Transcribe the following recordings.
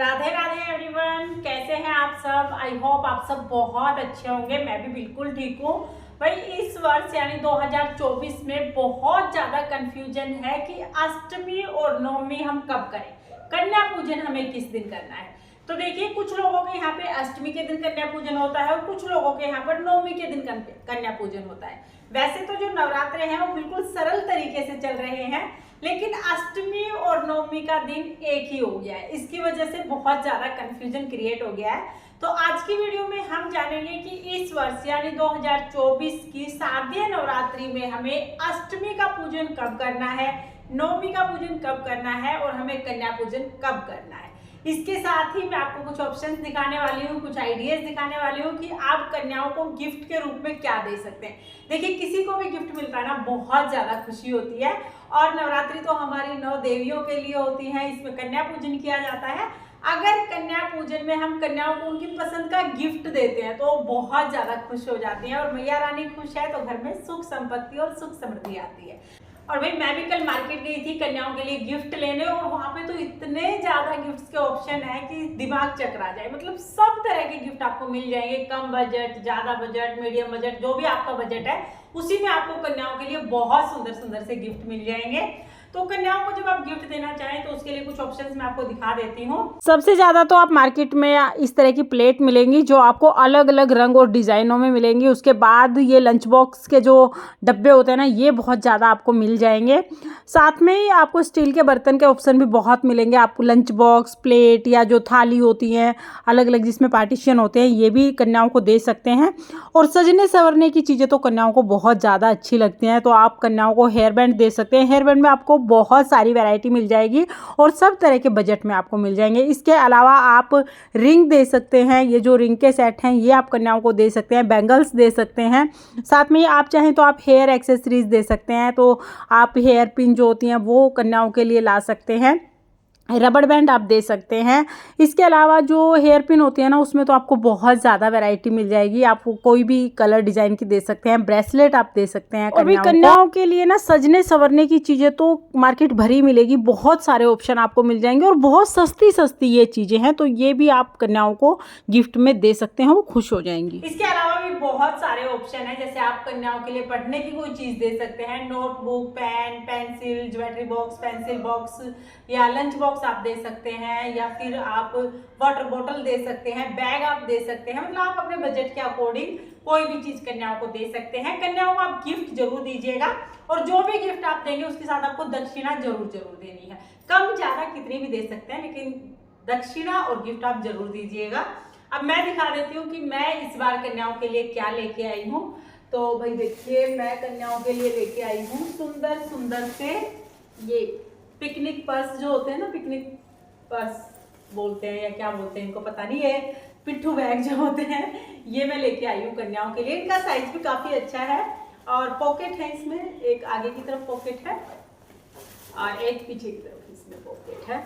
Radhe Radhe everyone, कैसे हैं आप सब। आई होप आप सब बहुत अच्छे होंगे। मैं भी बिल्कुल ठीक हूँ। भाई इस वर्ष यानी 2024 में बहुत ज़्यादा कंफ्यूजन है कि अष्टमी और नवमी हम कब करें, कन्या पूजन हमें किस दिन करना है। तो देखिए, कुछ लोगों के यहाँ पे अष्टमी के दिन कन्या पूजन होता है और कुछ लोगों के यहाँ पर नवमी के दिन कन्या पूजन होता है। वैसे तो जो नवरात्रे हैं वो बिल्कुल सरल तरीके से चल रहे हैं, लेकिन अष्टमी और नवमी का दिन एक ही हो गया है। इसकी वजह से बहुत ज़्यादा कंफ्यूजन क्रिएट हो गया है। तो आज की वीडियो में हम जानेंगे कि इस वर्ष यानी 2024 की शारदीय नवरात्रि में हमें अष्टमी का पूजन कब करना है, नवमी का पूजन कब करना है और हमें कन्या पूजन कब करना है। इसके साथ ही मैं आपको कुछ ऑप्शंस दिखाने वाली हूँ, कुछ आइडियाज दिखाने वाली हूँ कि आप कन्याओं को गिफ्ट के रूप में क्या दे सकते हैं। देखिए, किसी को भी गिफ्ट मिलता है ना, बहुत ज़्यादा खुशी होती है। और नवरात्रि तो हमारी 9 देवियों के लिए होती है, इसमें कन्या पूजन किया जाता है। अगर कन्या पूजन में हम कन्याओं को उनकी पसंद का गिफ्ट देते हैं तो बहुत ज़्यादा खुश हो जाती हैं, और मैया रानी खुश है तो घर में सुख संपत्ति और सुख समृद्धि आती है। और भाई मैं भी कल मार्केट गई थी कन्याओं के लिए गिफ्ट लेने, और वहाँ पे तो इतने ज़्यादा गिफ्ट्स के ऑप्शन है कि दिमाग चकरा जाए। मतलब सब तरह के गिफ्ट आपको मिल जाएंगे, कम बजट, ज़्यादा बजट, मीडियम बजट, जो भी आपका बजट है उसी में आपको कन्याओं के लिए बहुत सुंदर सुंदर से गिफ्ट मिल जाएंगे। तो कन्याओं को जब आप गिफ्ट देना चाहें तो उसके लिए कुछ ऑप्शंस मैं आपको दिखा देती हूँ। सबसे ज़्यादा तो आप मार्केट में इस तरह की प्लेट मिलेंगी जो आपको अलग अलग रंग और डिज़ाइनों में मिलेंगी। उसके बाद ये लंच बॉक्स के जो डब्बे होते हैं ना, ये बहुत ज़्यादा आपको मिल जाएंगे। साथ में ही आपको स्टील के बर्तन के ऑप्शन भी बहुत मिलेंगे। आपको लंच बॉक्स, प्लेट या जो थाली होती हैं अलग अलग जिसमें पार्टीशन होते हैं, ये भी कन्याओं को दे सकते हैं। और सजने संवरने की चीज़ें तो कन्याओं को बहुत ज़्यादा अच्छी लगती हैं, तो आप कन्याओं को हेयर बैंड दे सकते हैं। हेयर बैंड में आपको बहुत सारी वैरायटी मिल जाएगी और सब तरह के बजट में आपको मिल जाएंगे। इसके अलावा आप रिंग दे सकते हैं, ये जो रिंग के सेट हैं ये आप कन्याओं को दे सकते हैं। बैंगल्स दे सकते हैं। साथ में आप चाहें तो आप हेयर एक्सेसरीज दे सकते हैं, तो आप हेयर पिन जो होती हैं वो कन्याओं के लिए ला सकते हैं। रबड़ बैंड आप दे सकते हैं। इसके अलावा जो हेयर पिन होती है ना, उसमें तो आपको बहुत ज़्यादा वैरायटी मिल जाएगी। आप कोई भी कलर डिज़ाइन की दे सकते हैं। ब्रेसलेट आप दे सकते हैं। और भी कन्याओं के लिए ना सजने संवरने की चीज़ें तो मार्केट भरी मिलेगी, बहुत सारे ऑप्शन आपको मिल जाएंगे और बहुत सस्ती सस्ती ये चीज़ें हैं, तो ये भी आप कन्याओं को गिफ्ट में दे सकते हैं, वो खुश हो जाएंगी। इसके अलावा भी बहुत सारे ऑप्शन है, जैसे आप कन्याओं के लिए पढ़ने की कोई चीज़ दे सकते हैं, notebook, pen, pencil, jewellery box, pencil box या लंच बॉक्स आप दे सकते हैं, या फिर आप वाटर बोतल दे सकते हैं, बैग आप दे सकते हैं। मतलब आप अपने बजट के अकॉर्डिंग कोई भी चीज कन्याओं को दे सकते हैं। कन्याओं को आप गिफ्ट जरूर दीजिएगा, और जो भी गिफ्ट आप देंगे उसके साथ आपको दक्षिणा जरूर जरूर देनी है। कम ज्यादा कितनी भी दे सकते हैं, लेकिन दक्षिणा और गिफ्ट आप जरूर दीजिएगा। अब मैं दिखा देती हूँ कि मैं इस बार कन्याओं के लिए क्या लेके आई हूँ। तो भाई देखिए, मैं कन्याओं के लिए लेके आई हूँ सुंदर सुंदर से ये पिकनिक पर्स जो होते हैं ना, पिकनिक पर्स बोलते हैं या क्या बोलते हैं इनको पता नहीं है, पिट्ठू बैग जो होते हैं, ये मैं लेके आई हूँ कन्याओं के लिए। इनका साइज भी काफी अच्छा है और पॉकेट है इसमें, एक आगे की तरफ पॉकेट है और एक पीछे की तरफ इसमें पॉकेट है।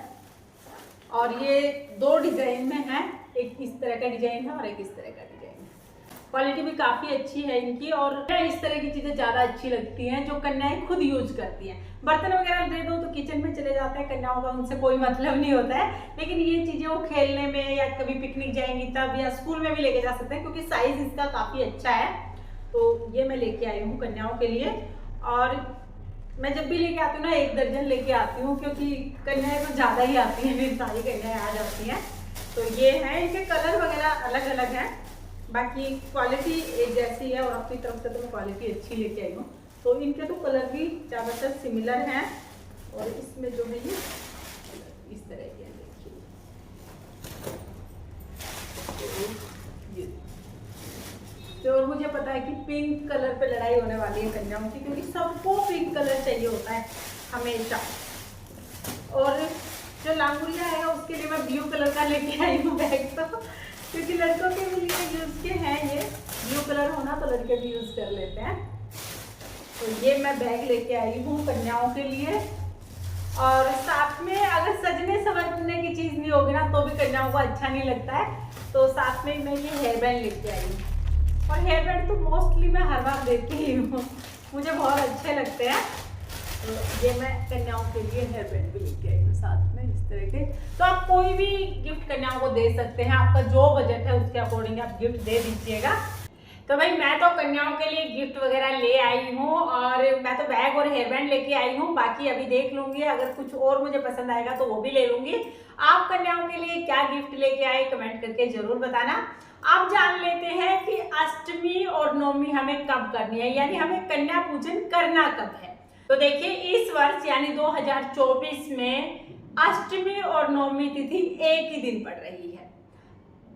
और ये 2 डिजाइन में है, एक इस तरह का डिजाइन है और एक इस तरह का डिजाइन है। क्वालिटी भी काफ़ी अच्छी है इनकी, और इस तरह की चीज़ें ज़्यादा अच्छी लगती हैं जो कन्याएं खुद यूज करती हैं। बर्तन वगैरह दे दो तो किचन में चले जाते हैं, कन्याओं का उनसे कोई मतलब नहीं होता है। लेकिन ये चीज़ें वो खेलने में या कभी पिकनिक जाएंगी तब, या स्कूल में भी लेके जा सकते हैं, क्योंकि साइज इसका काफ़ी अच्छा है। तो ये मैं लेके आई हूँ कन्याओं के लिए। और मैं जब भी लेके आती हूँ ना 1 दर्जन लेके आती हूँ, क्योंकि कन्याएं तो ज़्यादा ही आती हैं, फिर सारी कन्याएं आ जाती हैं। तो ये है, इनके कलर वगैरह अलग अलग हैं, बाकी क्वालिटी एक जैसी है। और आपकी तरफ से तो मैं क्वालिटी अच्छी लेके आई हूँ। तो इनके तो कलर भी ज़्यादातर सिमिलर हैं, और इसमें जो है ये इस तरह के देखिए, तो मुझे पता है कि पिंक कलर पे लड़ाई होने वाली है कन्याओं की, क्योंकि सबको पिंक कलर चाहिए होता है हमेशा। और जो लांगुरिया है उसके लिए मैं ब्लू कलर का लेके आई हूँ बैग, तो क्योंकि लड़कों के भी लिए यूज के हैं, ये ब्लू कलर होना तो लड़के भी यूज कर लेते हैं। तो ये मैं बैग लेके आई हूँ कन्याओं के लिए। और साथ में अगर सजने संवरने की चीज़ नहीं होगी ना तो भी कन्याओं को अच्छा नहीं लगता है, तो साथ में मैं ये हेयर बैंड लेके आई हूँ। और हेयर बैंड तो मोस्टली मैं हर बार देती ही हूँ, मुझे बहुत अच्छे लगते हैं। तो ये मैं कन्याओं के लिए हेयर बैंड भी लेके आई हूँ साथ में। तरह के। तो आप कोई भी गिफ्ट कन्याओं को दे सकते हैं, आपका जो बजट है उसके अकॉर्डिंग आप गिफ्ट दे दीजिएगा। तो भाई मैं तो कन्याओं के लिए गिफ्ट वगैरह ले आई हूँ, और मैं तो बैग और हेयर बैंड लेके आई हूँ। बाकी अभी देख लूंगी, अगर कुछ और मुझे पसंद आएगा तो वो भी ले लूंगी। आप कन्याओं के लिए क्या गिफ्ट लेके आए कमेंट करके जरूर बताना। आप जान लेते हैं कि अष्टमी और नवमी हमें कब करनी है, यानी हमें कन्या पूजन करना कब है। तो देखिए इस वर्ष यानी 2024 में अष्टमी और नवमी तिथि एक ही दिन पड़ रही है।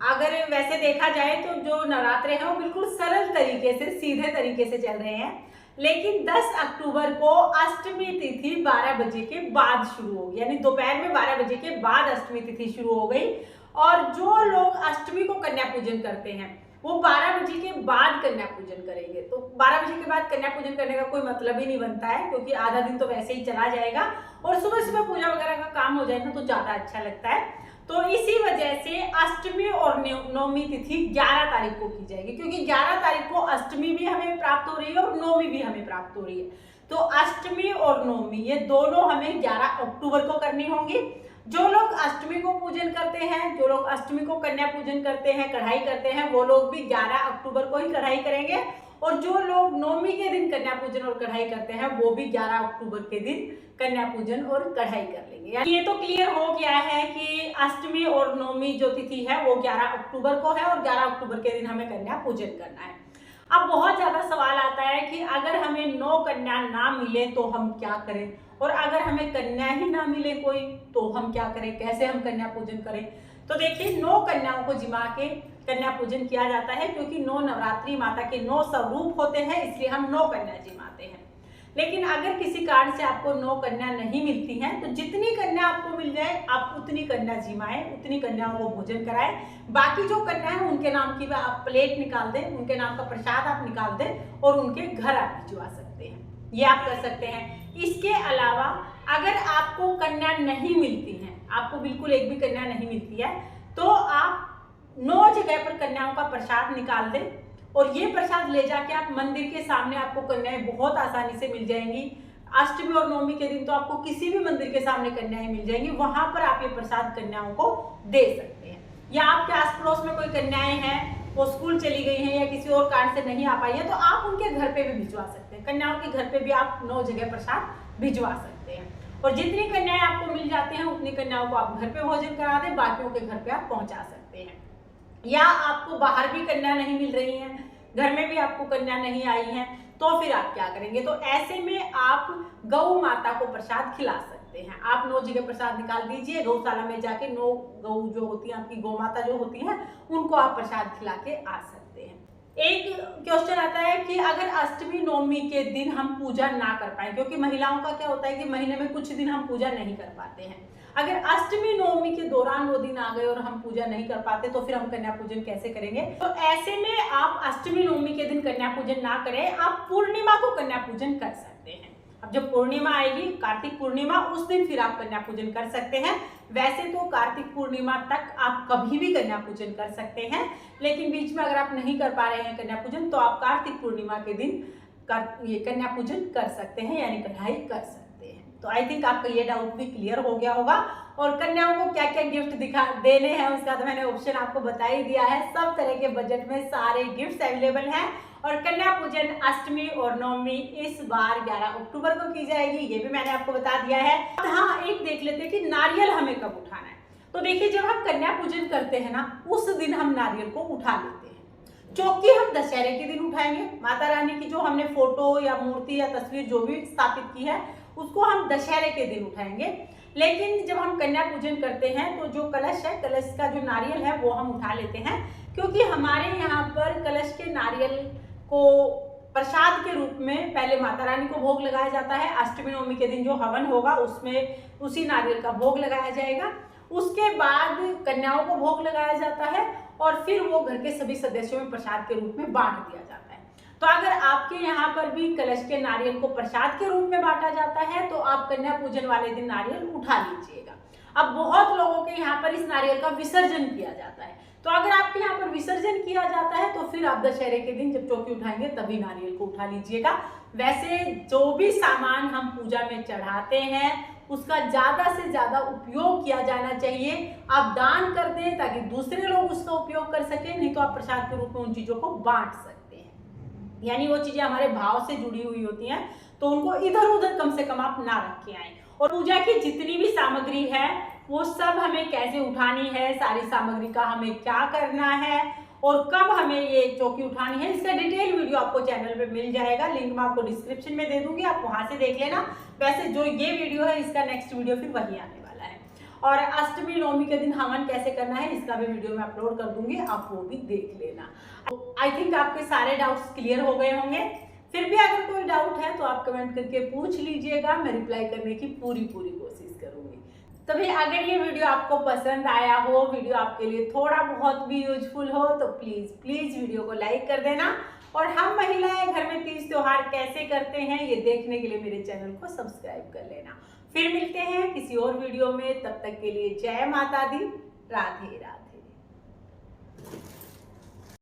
अगर वैसे देखा जाए तो जो नवरात्रे हैं वो बिल्कुल सरल तरीके से, सीधे तरीके से चल रहे हैं, लेकिन 10 अक्टूबर को अष्टमी तिथि 12 बजे के बाद शुरू होगी, यानी दोपहर में 12 बजे के बाद अष्टमी तिथि शुरू हो गई। और जो लोग अष्टमी को कन्या पूजन करते हैं वो 12 बजे के बाद कन्या पूजन करेंगे। तो 12 बजे के बाद कन्या पूजन करने का कोई मतलब ही नहीं बनता है, क्योंकि आधा दिन तो वैसे ही चला जाएगा और सुबह सुबह पूजा वगैरह का काम हो जाए ना तो ज्यादा अच्छा लगता है। तो इसी वजह से अष्टमी और नवमी तिथि 11 तारीख को की जाएगी, क्योंकि 11 तारीख को अष्टमी भी हमें प्राप्त हो रही है और नवमी भी हमें प्राप्त हो रही है। तो अष्टमी और नवमी ये दोनों हमें 11 अक्टूबर को करनी होंगी। जो लोग अष्टमी को पूजन करते हैं, जो लोग अष्टमी को कन्या पूजन करते हैं, कढ़ाई करते हैं, वो लोग भी 11 अक्टूबर को ही कढ़ाई करेंगे। और जो लोग नवमी के दिन कन्या पूजन और कढ़ाई करते हैं वो भी 11 अक्टूबर के दिन कन्या पूजन और कढ़ाई कर लेंगे। यानी ये तो क्लियर हो गया है कि अष्टमी और नवमी जो तिथि है वो 11 अक्टूबर को है और 11 अक्टूबर के दिन हमें कन्या पूजन करना है। अब बहुत ज्यादा सवाल आता है कि अगर हमें 9 कन्या ना मिले तो हम क्या करें, और अगर हमें कन्या ही ना मिले कोई तो हम क्या करें, कैसे हम कन्या पूजन करें। तो देखिए 9 कन्याओं को जिमा के कन्या पूजन किया जाता है, क्योंकि 9 नवरात्रि माता के 9 स्वरूप होते हैं, इसलिए हम 9 कन्या जिमाते हैं। लेकिन अगर किसी कारण से आपको 9 कन्या नहीं मिलती हैं तो जितनी कन्या आपको मिल जाए आप उतनी कन्या जिमाएं, उतनी कन्याओं को भोजन कराएं। बाकी जो कन्या है उनके नाम की आप प्लेट निकाल दें, उनके नाम का प्रसाद आप निकाल दें और उनके घर आप भिजवा सकते हैं, ये आप कर सकते हैं। इसके अलावा अगर आपको कन्या नहीं मिलती है, आपको बिल्कुल एक भी कन्या नहीं मिलती है, तो आप 9 जगह पर कन्याओं का प्रसाद निकाल दें और ये प्रसाद ले जाके आप मंदिर के सामने, आपको कन्याएं बहुत आसानी से मिल जाएंगी। अष्टमी और नवमी के दिन तो आपको किसी भी मंदिर के सामने कन्याएं मिल जाएंगी, वहां पर आप ये प्रसाद कन्याओं को दे सकते हैं। या आपके आस पड़ोस में कोई कन्याएं हैं, वो स्कूल चली गई हैं या किसी और कारण से नहीं आ पाई है, तो आप उनके घर पे भी भिजवा सकते हैं। कन्याओं के घर पे भी आप 9 जगह प्रसाद भिजवा सकते हैं। और जितनी कन्याएं आपको मिल जाती हैं उतनी कन्याओं को आप घर पे भोजन करा दें, बाकियों के घर पे आप पहुंचा सकते हैं। या आपको बाहर भी कन्या नहीं मिल रही है, घर में भी आपको कन्या नहीं आई है, तो फिर आप क्या करेंगे। तो ऐसे में आप गौ माता को प्रसाद खिला सकते हैं। आप 9 जगह प्रसाद निकाल दीजिए, गौशाला में जाके 9 गौ जो होती है, आपकी गौ माता जो होती है, उनको आप प्रसाद खिला के आ सकते हैं। एक क्वेश्चन आता है कि अगर अष्टमी नवमी के दिन हम पूजा ना कर पाए, क्योंकि महिलाओं का क्या होता है कि महीने में कुछ दिन हम पूजा नहीं कर पाते हैं। अगर अष्टमी नवमी के दौरान वो दिन आ गए और हम पूजा नहीं कर पाते तो फिर हम कन्या पूजन कैसे करेंगे। तो ऐसे में आप अष्टमी नवमी के दिन कन्या पूजन ना करें, आप पूर्णिमा को कन्या पूजन कर सकते हैं। अब जब पूर्णिमा आएगी, कार्तिक पूर्णिमा, उस दिन फिर आप कन्या पूजन कर सकते हैं। वैसे तो कार्तिक पूर्णिमा तक आप कभी भी कन्या पूजन कर सकते हैं, लेकिन बीच में अगर आप नहीं कर पा रहे हैं कन्या पूजन तो आप कार्तिक पूर्णिमा के दिन ये कन्या पूजन कर सकते हैं, यानी कढ़ाई कर सकते हैं। तो आई थिंक आपका ये डाउट भी क्लियर हो गया होगा। और कन्याओं को क्या क्या गिफ्ट देने हैं उसका तो मैंने ऑप्शन आपको बता ही दिया है। सब तरह के बजट में सारे गिफ्ट्स अवेलेबल हैं। और कन्या पूजन अष्टमी और नवमी इस बार 11 अक्टूबर को की जाएगी, ये भी मैंने आपको बता दिया है। हाँ, एक देख लेते हैं कि नारियल हमें कब उठाना है। तो देखिए, जब हम कन्या पूजन करते हैं ना, उस दिन हम नारियल को उठा लेते हैं। चौकी हम दशहरे के दिन उठाएंगे। माता रानी की जो हमने फोटो या मूर्ति या तस्वीर जो भी स्थापित की है उसको हम दशहरे के दिन उठाएंगे। लेकिन जब हम कन्या पूजन करते हैं तो जो कलश है, कलश का जो नारियल है वो हम उठा लेते हैं, क्योंकि हमारे यहाँ पर कलश के नारियल को प्रसाद के रूप में पहले माता रानी को भोग लगाया जाता है। अष्टमी नवमी के दिन जो हवन होगा उसमें उसी नारियल का भोग लगाया जाएगा। उसके बाद कन्याओं को भोग लगाया जाता है और फिर वो घर के सभी सदस्यों में प्रसाद के रूप में बांट दिया जाता है। तो अगर आपके यहाँ पर भी कलश के नारियल को प्रसाद के रूप में बांटा जाता है तो आप कन्या पूजन वाले दिन नारियल उठा लीजिएगा। अब बहुत लोगों के यहाँ पर इस नारियल का विसर्जन किया जाता है, तो अगर आपके यहाँ पर विसर्जन किया जाता है तो फिर आप दशहरे के दिन जब चौकी उठाएंगे तभी नारियल को उठा लीजिएगा। वैसे जो भी सामान हम पूजा में चढ़ाते हैं उसका ज़्यादा से ज़्यादा उपयोग किया जाना चाहिए। आप दान कर दें ताकि दूसरे लोग उसका उपयोग कर सकें, नहीं तो आप प्रसाद के रूप में उन चीज़ों को बांट सकते हैं। यानी वो चीज़ें हमारे भाव से जुड़ी हुई होती हैं, तो उनको इधर उधर कम से कम आप ना रख के आएँ। और पूजा की जितनी भी सामग्री है वो सब हमें कैसे उठानी है, सारी सामग्री का हमें क्या करना है और कब हमें ये चौकी उठानी है, इसका डिटेल वीडियो आपको चैनल पे मिल जाएगा। लिंक मैं आपको डिस्क्रिप्शन में दे दूंगी, आप वहां से देख लेना। वैसे जो ये वीडियो है इसका नेक्स्ट वीडियो फिर वही आने वाला है। और अष्टमी नवमी के दिन हवन कैसे करना है इसका भी वीडियो मैं अपलोड कर दूंगी, आप वो भी देख लेना। आई थिंक आपके सारे डाउट्स क्लियर हो गए होंगे। फिर भी अगर कोई डाउट है तो आप कमेंट करके पूछ लीजिएगा, मैं रिप्लाई करने की पूरी कोशिश करूंगी। तो भाई अगर ये वीडियो आपको पसंद आया हो, वीडियो आपके लिए थोड़ा बहुत भी यूजफुल हो, तो प्लीज वीडियो को लाइक कर देना। और हम महिलाएं घर में तीज त्योहार कैसे करते हैं ये देखने के लिए मेरे चैनल को सब्सक्राइब कर लेना। फिर मिलते हैं किसी और वीडियो में, तब तक के लिए जय माता दी, राधे राधे।